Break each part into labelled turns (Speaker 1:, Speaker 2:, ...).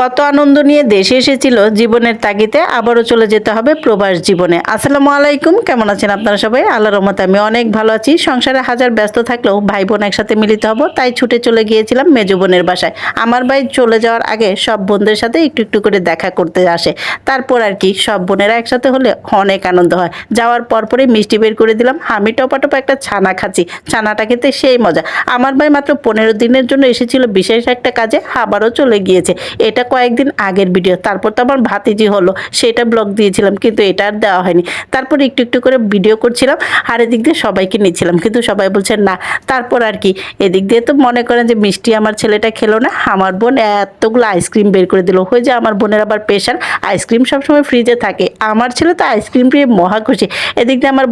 Speaker 1: কত আনন্দ নিয়ে দেশে এসেছিল, জীবনের তাগিদে আবারও চলে যেতে হবে প্রবাস জীবনে। আসসালামু আলাইকুম, কেমন আছেন আপনারা সবাই? আল্লাহর রহমতে আমি অনেক ভালো আছি। সংসারে হাজার ব্যস্ত থাকলেও ভাই বোন একসাথে মিলিত হব, তাই ছুটে চলে গিয়েছিলাম মেজো বোনের বাসায়। আমার ভাই চলে যাওয়ার আগে সব বোনদের সাথে একটু একটু করে দেখা করতে আসে। তারপর আর কি সব বোনেরা একসাথে হলে অনেক আনন্দ হয়। যাওয়ার পরপরই মিষ্টি বের করে দিলাম। আমি টপাটপ একটা ছানা খাচ্ছি, ছানাটা খেতে সেই মজা। আমার ভাই মাত্র 15 দিনের জন্য এসেছিল বিশেষ একটা কাজে, আবারও চলে গিয়েছে। এটা কয়েকদিন আগের ভিডিও। তারপর তো আমার ভাতিজি হলো, সেটা ব্লগ দিয়েছিলাম, কিন্তু এটা আর দেওয়া হয়নি। তারপর একটু একটু করে ভিডিও করছিলাম, আর এদিক দিয়ে সবাইকে নিচ্ছিলাম, কিন্তু সবাই বলছে না। তারপর আর কি এদিক দিয়ে তো মনে করেন যে মিষ্টি আমার ছেলেটা খেলো না, আমার বোন এতগুলো আইসক্রিম বের করে দিল। হয়ে যে আমার বোনের আবার প্রেশার, আইসক্রিম সবসময় ফ্রিজে থাকে। আমার ছেলে তো আইসক্রিম পেয়ে মহা খুশি। এদিক দিয়ে আমার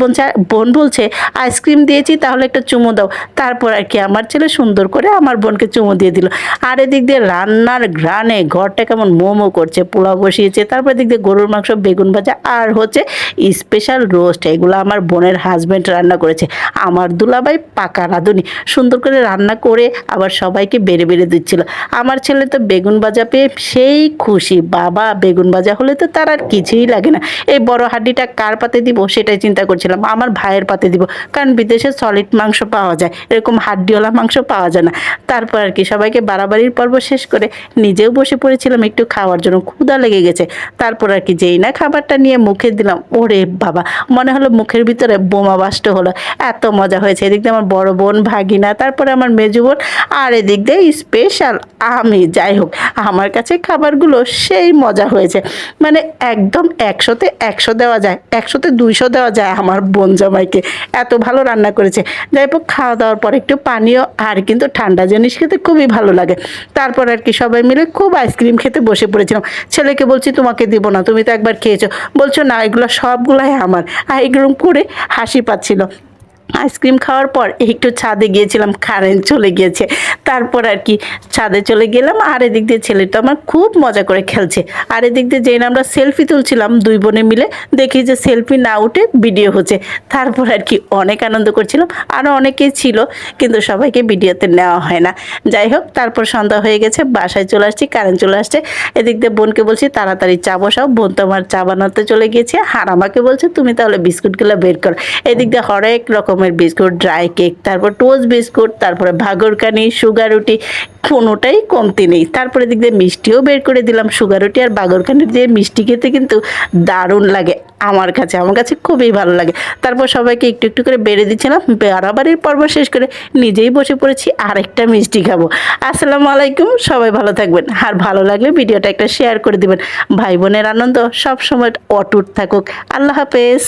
Speaker 1: বোন বলছে আইসক্রিম দিয়েছি, তাহলে একটা চুমু দাও। তারপর আর কি আমার ছেলে সুন্দর করে আমার বোনকে চুমু দিয়ে দিল। আর এদিক দিয়ে রান্নার ঘ্রাণে ঘরটা কেমন মোমো করছে। পোলাও বসিয়েছে, তারপর এদিক দিয়ে গরুর মাংস, বেগুন ভাজা, আর হচ্ছে স্পেশাল রোস্ট। এগুলো আমার বোনের হাজব্যান্ড রান্না করেছে। আমার দুলাভাই পাকা রাঁধুনি, সুন্দর করে রান্না করে আবার সবাইকে বেড়ে বেড়ে দিচ্ছিল। আমার ছেলে তো বেগুন ভাজা পেয়ে সেই খুশি। বাবা, বেগুন ভাজা হলে তো তার আর কিছুই লাগে না। এই বড় হাড্ডিটা কার পাতে দিব সেটাই চিন্তা করছিলাম। আমার ভাইয়ের পাতে দিব, কারণ বিদেশে সলিড মাংস পাওয়া যায়, এরকম হাড্ডিওয়ালা মাংস পাওয়া যায় না। তারপর আর কি সবাইকে বাড়াবাড়ির পর্ব শেষ করে নিজেও বসে পড়েছিলাম একটু খাওয়ার জন্য। ক্ষুধা লেগে গেছে। তারপর আর কি যেই না খাবারটা নিয়ে মুখে দিলাম, ওরে বাবা, মনে হলো মুখের ভিতরে বোমা বাস্ট হলো। এত মজা হয়েছে। এদিক দিয়ে আমার বড় বোন, ভাগিনা, তারপরে আমার মেজো বোন, আর এদিক দিয়ে স্পেশাল আমি। যাই হোক, আমার কাছে খাবারগুলো সেই মজা হয়েছে। মানে একদম 100-তে 100 দেওয়া যায়, 100-তে 200 দেওয়া যায় আমার বোন জামাইকে। এত ভালো রান্না করেছে। যাই হোক, খাওয়া দাওয়ার পর একটু পানীয় আর কিন্তু ঠান্ডা জিনিস খেতে খুবই ভালো লাগে। তারপর আর কি সবাই মিলে খুব আইসক্রিম খেতে বসে পড়েছিলাম। ছেলেকে বলছি তোমাকে দিব না, তুমি তো একবার খেয়েছো। বলছো না, এগুলো সবগুলাই আমার। আর এগুলো করে হাসি পাচ্ছিল। আইসক্রিম খাওয়ার পর একটু ছাদে গিয়েছিলাম, কারেন্ট চলে গিয়েছে। তারপর আর কি ছাদে চলে গেলাম, আর এদিক দিয়ে ছেলেটা আমার খুব মজা করে খেলছে। আর এদিক দিয়ে যেই না আমরা সেলফি তুলছিলাম দুই বোনে মিলে, দেখি যে সেলফি না উঠে ভিডিও হচ্ছে। তারপর আর কি অনেক আনন্দ করছিলাম। আরও অনেকেই ছিল, কিন্তু সবাইকে ভিডিওতে নেওয়া হয় না। যাই হোক, তারপর সন্ধ্যা হয়ে গেছে, বাসায় চলে আসছি, কারেন্ট চলে আসছে। এদিক দিয়ে বোনকে বলছি তাড়াতাড়ি চা বসাও। বোন তো আমার চা বানাতে চলে গিয়েছে, আর আমাকে বলছে তুমি তাহলে বিস্কুটগুলো বের করো। এদিক দিয়ে হরেক রকমের বিস্কুট, ড্রাই কেক, তারপর টোস্ট বিস্কুট, তারপরে ভাগরকানি, সুগার রুটি, কোনোটাই কমতি নেই। তারপরে দিক দিয়ে মিষ্টিও বের করে দিলাম। সুগার রুটি আর বাগরকানি দিয়ে মিষ্টি খেতে কিন্তু দারুণ লাগে আমার কাছে খুবই ভালো লাগে। তারপর সবাইকে একটু একটু করে বেড়ে দিচ্ছিলাম। বাড়াবাড়ির পর্ব শেষ করে নিজেই বসে পড়েছি আরেকটা মিষ্টি খাবো। আসসালামু আলাইকুম, সবাই ভালো থাকবেন। আর ভালো লাগলে ভিডিওটা একটা শেয়ার করে দিবেন। ভাই বোনের আনন্দ সব সময় অটুট থাকুক। আল্লাহ হাফেজ।